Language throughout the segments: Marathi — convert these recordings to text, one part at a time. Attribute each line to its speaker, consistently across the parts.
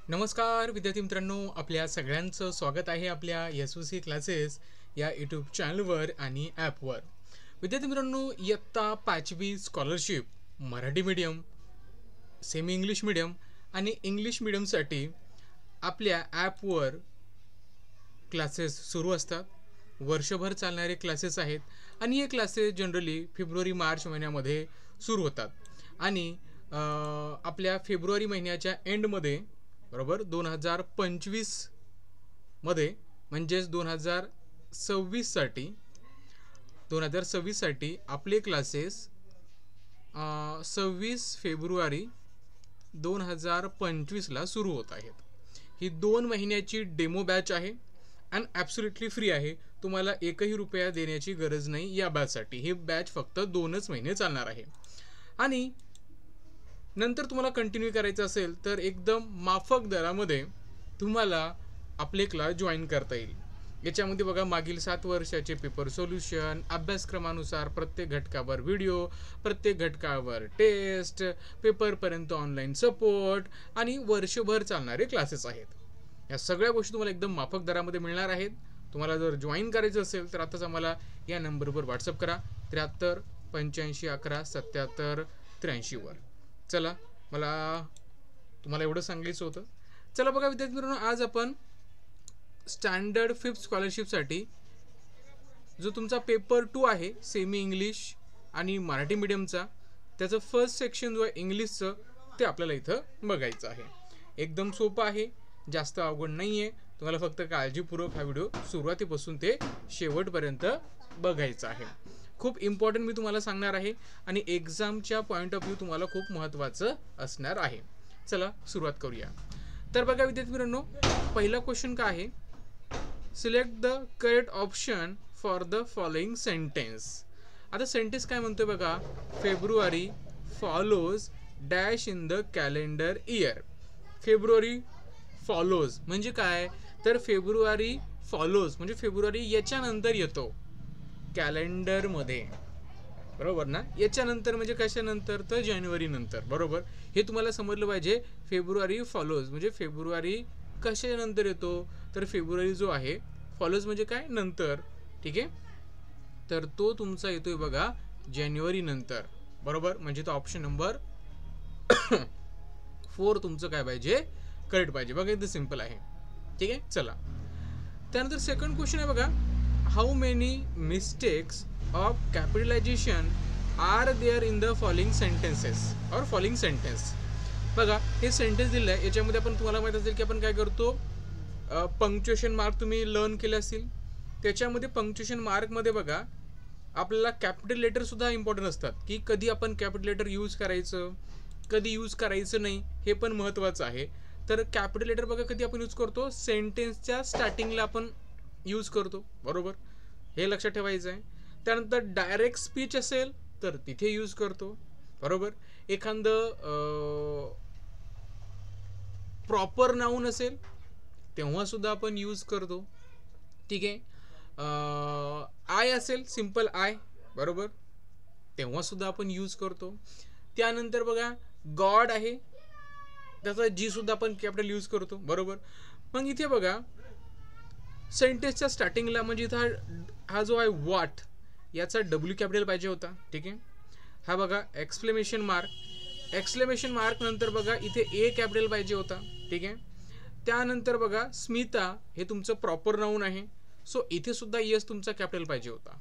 Speaker 1: नमस्कार विद्यार्थी मित्रांनो, आपल्या सगळ्यांचं स्वागत आहे आपल्या SOC क्लासेस या यूट्यूब चॅनलवर आणि ॲपवर. विद्यार्थी मित्रांनो, इयत्ता 5वी scholarship Marathi medium, semi English medium आणि इंग्लिश मीडियमसाठी आपल्या ॲपवर क्लासेस सुरू असतात. वर्षभर चालणारे क्लासेस आहेत आणि हे क्लासेस जनरली फेब्रुवारी-मार्च महिन्यामध्ये सुरू होतात आणि आपल्या फेब्रुवारी महिन्याच्या एंडमध्ये बरोबर 2025 मध्ये म्हणजेच 2026 साठी आपले क्लासेस 26 फेब्रुवारी 2025 ला सुरू होत आहेत. ही 2 महिन्याची डेमो बॅच आहे आणि ॲब्सोल्युटली फ्री आहे. तुम्हाला एकही रुपया देण्याची गरज नाही या बॅचसाठी. ही बॅच फक्त 2च महिने चालणार आहे आणि नंतर तुम्हाला कंटिन्यू करायचं असेल तर एकदम माफक दरामध्ये तुम्हाला आपले क्लास जॉईन करता येईल. याच्यामध्ये बघा, मागील 7 वर्षाचे पेपर सोल्युशन, अभ्यासक्रमानुसार प्रत्येक घटकावर व्हिडिओ, प्रत्येक घटकावर टेस्ट, पेपरपर्यंत ऑनलाईन सपोर्ट आणि वर्षभर चालणारे क्लासेस आहेत. या सगळ्या गोष्टी तुम्हाला एकदम माफक दरामध्ये मिळणार आहेत. तुम्हाला जर जॉईन करायचं असेल तर आताच आम्हाला या नंबरवर व्हॉट्सअप करा 73 85 11 77 83 वर. चला, मला तुम्हाला एवढं सांगायचं होतं. चला बघा विद्यार्थी मित्रांनो, आज आपण स्टँडर्ड 5th स्कॉलरशिपसाठी जो तुमचा पेपर 2 आहे सेमी इंग्लिश आणि मराठी मीडियमचा, त्याचं फर्स्ट सेक्शन जो आहे इंग्लिशचं ते आपल्याला इथं बघायचं आहे. एकदम सोपं आहे, जास्त अवघड नाही आहे. तुम्हाला फक्त काळजीपूर्वक हा व्हिडिओ सुरुवातीपासून ते शेवटपर्यंत बघायचा आहे. खूप इम्पॉर्टंट मी तुम्हाला सांगणार आहे आणि एक्झामच्या पॉईंट ऑफ व्ह्यू तुम्हाला खूप महत्त्वाचं असणार आहे. चला सुरुवात करूया. तर बघा विद्यार्थी मित्रांनो, पहिला क्वेश्चन काय आहे, select the correct option for the following sentence. आता सेंटेन्स काय म्हणतोय बघा, February follows dash in the calendar year. February follows म्हणजे काय, तर फेब्रुवारी फॉलोज म्हणजे फेब्रुवारी याच्यानंतर येतो कॅलेंडरमध्ये, बरोबर ना. याच्यानंतर म्हणजे कशानंतर, तर जानेवारी नंतर, बरोबर. हे तुम्हाला समजलं पाहिजे. फेब्रुवारी फॉलोज म्हणजे फेब्रुवारी कशानंतर येतो, तर फेब्रुवारी जो आहे फॉलोज म्हणजे काय, नंतर. ठीक आहे, तर तो तुमचा येतोय बघा जानेवारी नंतर, बरोबर. म्हणजे तो ऑप्शन नंबर 4 तुमचं काय पाहिजे, करेक्ट पाहिजे. बघा इथं सिंपल आहे. ठीक आहे, चला त्यानंतर सेकंड क्वेश्चन आहे बघा, how many mistakes of capitalization are there in the following sentences or following sentence. बघा हे सेंटेन्स दिलं आहे, याच्यामध्ये आपण तुम्हाला माहीत असेल की आपण काय करतो, पंक्च्युएशन मार्क तुम्ही लर्न केले असतील. त्याच्यामध्ये पंक्च्युएशन मार्कमध्ये बघा आपल्याला कॅपिटल लेटर सुद्धा इम्पॉर्टंट असतात, की कधी आपण कॅपिटल लेटर यूज करायचं, कधी यूज करायचं नाही, हे पण महत्त्वाचं आहे. तर कॅपिटल लेटर बघा कधी आपण यूज करतो, सेंटेन्सच्या स्टार्टिंगला आपण यूज करतो, बरोबर. हे लक्षात ठेवायचं आहे. त्यानंतर डायरेक्ट स्पीच असेल तर तिथे यूज करतो, बरोबर. एखादं प्रॉपर नाऊन असेल तेव्हा सुद्धा आपण यूज करतो. ठीक आहे, आय असेल, सिंपल आय, बरोबर, तेव्हा सुद्धा आपण यूज करतो. त्यानंतर बघा गॉड आहे, त्याचा जी सुद्धा आपण कॅपिटल यूज करतो, बरोबर. मग इथे बघा सेंटेन्सच्या स्टार्टिंगला म्हणजे इथं हा जो आहे व्हॉट, याचा डब्ल्यू कॅपिटल पाहिजे होता. ठीक आहे, हा बघा एक्सक्लेमेशन मार्क नंतर बघा इथे ए कॅपिटल पाहिजे होता. ठीक आहे, त्यानंतर बघा स्मिता हे तुमचं प्रॉपर नाऊन आहे, सो इथे सुद्धा यस तुमचा कॅपिटल पाहिजे होता.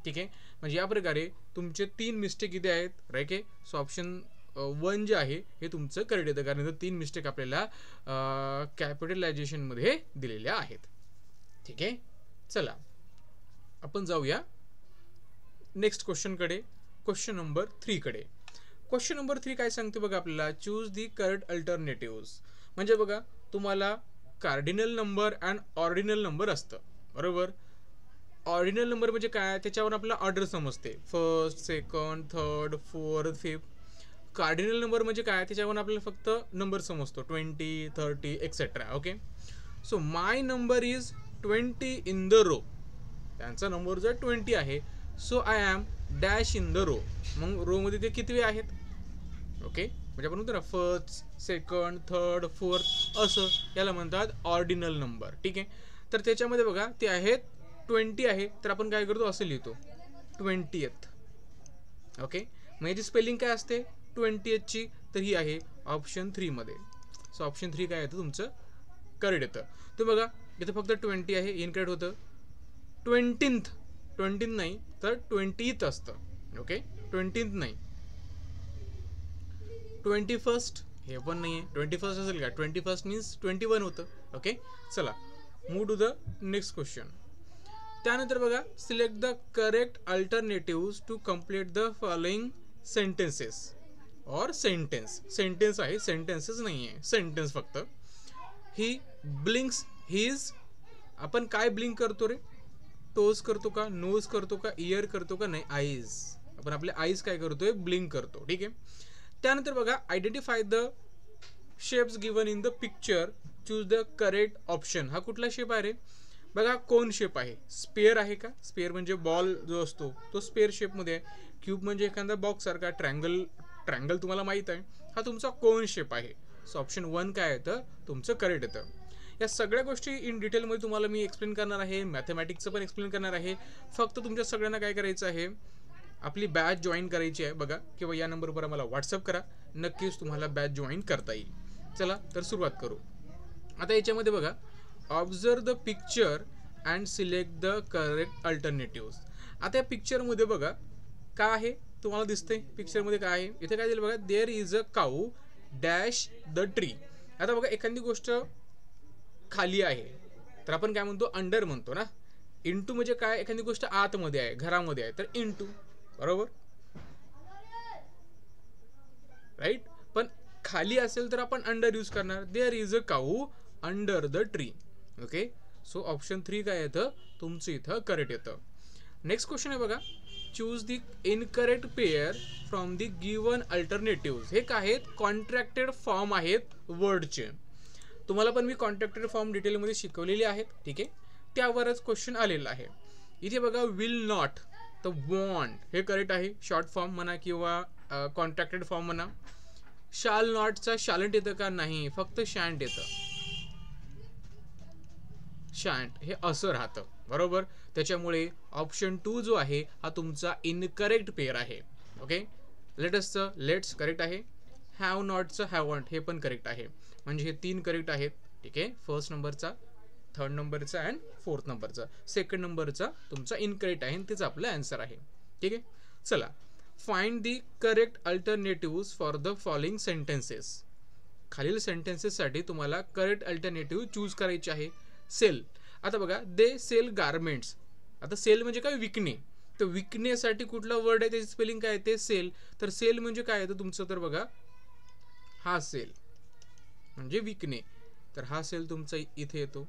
Speaker 1: ठीक आहे, म्हणजे या प्रकारे तुमचे 3 मिस्टेक इथे आहेत, राईट आहे. सो ऑप्शन 1 जे आहे हे तुमचं करेक्ट येतं, कारण इथं 3 मिस्टेक आपल्याला कॅपिटलायझेशनमध्ये दिलेल्या आहेत. ठीक आहे, चला आपण जाऊया नेक्स्ट क्वेश्चनकडे, क्वेश्चन नंबर 3 कडे. क्वेश्चन नंबर 3 काय सांगते बघा आपल्याला, चूज दी करेक्ट अल्टरनेटिव्स. म्हणजे बघा तुम्हाला cardinal number and ordinal number असतं, बरोबर. ऑर्डिनल नंबर म्हणजे काय, त्याच्यावर आपल्याला ऑर्डर समजते, first, second, third, fourth, fifth. Cardinal number म्हणजे काय, त्याच्यावर आपल्याला फक्त नंबर समजतो, 20, 30 etcetera. Okay, so my number is 20 in the row. त्यांचा नंबर जो 20 आहे, so I am dash in the row. मग रो मध्ये ते किती आहेत, ओके. म्हणजे आपण म्हणतो ना फर्स्ट, सेकंड, थर्ड, फोर्थ, असं, याला म्हणतात ऑर्डिनल नंबर. ठीक आहे. तर त्याच्यामध्ये बघा ते आहेत 20 आहे, तर आपण काय करतो असं लिहितो 20th. ओके, मग याची स्पेलिंग काय असते 20th ची, तर ही आहे ऑप्शन 3 मध्ये. सो ऑप्शन 3 काय येतं तुमचं करेक्ट येतं. तर बघा इथे फक्त 20 आहे, इनकरेक्ट होतं. 20th नाही तर 20th असतं. ओके, 20th नाही. 21st हे पण नाही आहे, 21st असेल का, 21st मीन्स 21 होतं. ओके, चला move to the next question. त्यानंतर बघा select the correct alternatives to complete the following sentences or sentence आहे, सेंटेन्सेस नाही आहे, सेंटेन्स फक्त. ही ब्लिंक्स हिज, आपण काय ब्लिंक करतो रे, टोज करतो का, नोज करतो का, इयर करतो का, नाही आईज, आपण आपले आईज काय करतोय ब्लिंक करतो. ठीक आहे. त्यानंतर बघा identify the shapes given in the picture, choose the correct option. हा कुठला शेप आहे रे, बघा कोन शेप आहे, स्पेअर आहे का, स्पेअर म्हणजे बॉल जो असतो तो स्पेअर शेपमध्ये आहे. क्यूब म्हणजे एखादा बॉक्स सारखा, ट्रँगल तुम्हाला माहित आहे, हा तुमचा कोन शेप आहे. सो ऑप्शन 1 काय येतं तुमचं करेक्ट येतं. या सगळ्या गोष्टी इन डिटेलमध्ये तुम्हाला मी एक्सप्लेन करणार आहे, मॅथमॅटिक्सचं पण एक्सप्लेन करणार आहे. फक्त तुमच्या सगळ्यांना काय करायचं आहे, आपली बॅच जॉईन करायची आहे बघा, किंवा या नंबरवर आम्हाला व्हॉट्सअप करा, नक्कीच तुम्हाला बॅच जॉईन करता येईल. चला तर सुरुवात करू. आता याच्यामध्ये बघा observe the picture and select the correct alternatives. आता या पिक्चरमध्ये बघा काय आहे तुम्हाला दिसतंय, पिक्चरमध्ये काय आहे, इथे काय दिलं बघा, there is a cow dash the tree. आता बघा एखादी गोष्ट खाली आहे तर आपण काय म्हणतो अंडर म्हणतो ना. इंटू म्हणजे काय, एखादी गोष्ट आतमध्ये आहे घरामध्ये आहे तर इंटू, बरोबर राईट. पण खाली असेल तर आपण अंडर यूज करणार, there is a cow under the tree. Okay, so option 3 काय येतं तुमचं इथं करेक्ट येतं. नेक्स्ट क्वेश्चन आहे बघा, choose the incorrect pair from the given alternative. हे काय आहेत कॉन्ट्रॅक्टेड फॉर्म आहेत वर्डचे, तुम्हाला पण मी कॉन्ट्रॅक्टेड फॉर्म डिटेलमध्ये शिकवलेले आहेत. ठीक आहे, त्यावरच क्वेश्चन आलेला आहे. इथे बघा विल नॉट तर वॉन्ट हे करेक्ट आहे, शॉर्ट फॉर्म म्हणा किंवा कॉन्ट्रॅक्टेड फॉर्म म्हणा. शाल नॉटचा शालंट येतं का, नाही, फक्त शँट येतं, शँट हे असं राहतं, बरोबर. त्याच्यामुळे ऑप्शन 2 जो आहे हा तुमचा इनकरेक्ट पेअर आहे. ओके, लेट्स करेक्ट आहे. हॅव नॉटचं हॅवंट हे पण करेक्ट आहे, म्हणजे हे 3 करेक्ट आहेत. ठीक आहे, फर्स्ट नंबरचा, थर्ड नंबरचा अँड फोर्थ नंबरचा. सेकंड नंबरचा तुमचा इनकरेक्ट आहे, तेच आपलं आन्सर आहे. ठीक आहे, चला find the correct alternatives for the following sentences. खालील सेंटेन्सेससाठी तुम्हाला करेक्ट अल्टरनेटिव्ह चूज करायचे आहे. सेल, आता बघा दे सेल गारमेंट्स. आता सेल म्हणजे काय, विकणे, तर विकण्यासाठी कुठला वर्ड आहे त्याची स्पेलिंग काय ते सेल. तर सेल म्हणजे काय येतं तुमचं, तर बघा हा सेल म्हणजे विकणे, तर हा सेल तुमचा इथे येतो.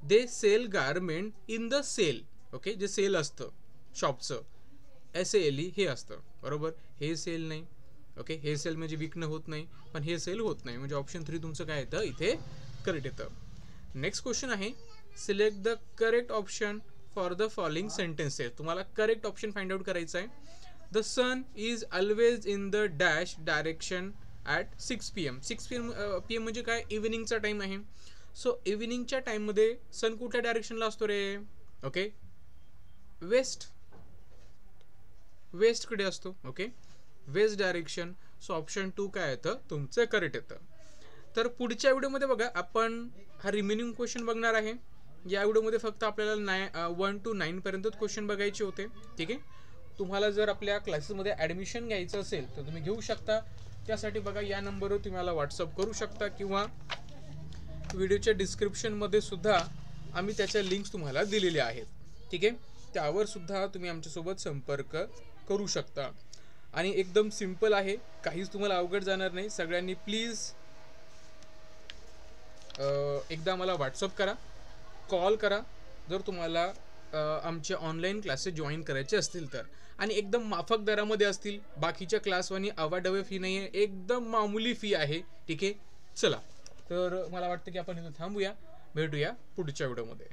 Speaker 1: They sell garment in the sale. Okay, जे सेल असतं शॉपचं SALE हे असतं, बरोबर. हे सेल नाही. ओके, हे सेल म्हणजे विकणं होत नाही, पण हे सेल होत नाही, म्हणजे ऑप्शन 3 तुमचं काय येतं इथे करेक्ट येतं. नेक्स्ट क्वेश्चन आहे, select the correct option for the following sentences. तुम्हाला करेक्ट ऑप्शन फाइंड आउट करायचं आहे. The sun is always in the dash direction at 6 PM. 6 PM म्हणजे काय, इव्हिनिंगचा टाइम आहे. सो इव्हिनिंगच्या टाइममध्ये सन कुठल्या डायरेक्शनला असतो रे, ओके, वेस्टकडे असतो. Okay, west direction. So option 2 काय येतं तुमचं करेक्ट येतं. तर पुढच्या व्हिडिओमध्ये बघा आपण हा रिमेनिंग क्वेश्चन बघणार आहे. या व्हिडिओमध्ये फक्त आपल्याला 1 to 9 पर्यंत क्वेश्चन बघायचे होते. ठीक आहे, तुम्हाला जर आपल्या क्लासेसमध्ये ॲडमिशन घ्यायचं असेल तर तुम्ही घेऊ शकता. त्यासाठी बघा या नंबरवर तुम्ही मला व्हॉट्सअप करू शकता, किंवा व्हिडिओच्या डिस्क्रिप्शनमध्ये सुद्धा आम्ही त्याच्या लिंक्स तुम्हाला दिलेल्या आहेत. ठीक आहे, त्यावर सुद्धा तुम्ही आमच्यासोबत संपर्क करू शकता. आणि एकदम सिंपल आहे, काहीच तुम्हाला अवघड जाणार नाही. सगळ्यांनी प्लीज एकदा मला व्हॉट्सअप करा, कॉल करा जर तुम्हाला आमचे ऑनलाईन क्लासेस जॉईन करायचे असतील तर. आणि एकदम माफक दरामध्ये असतील, बाकीच्या क्लासवानी अवाढव्य फी नाही आहे, एकदम मामूली फी आहे. ठीक आहे, चला तर मला वाटतं की आपण इथं थांबूया, भेटूया पुढच्या व्हिडिओमध्ये.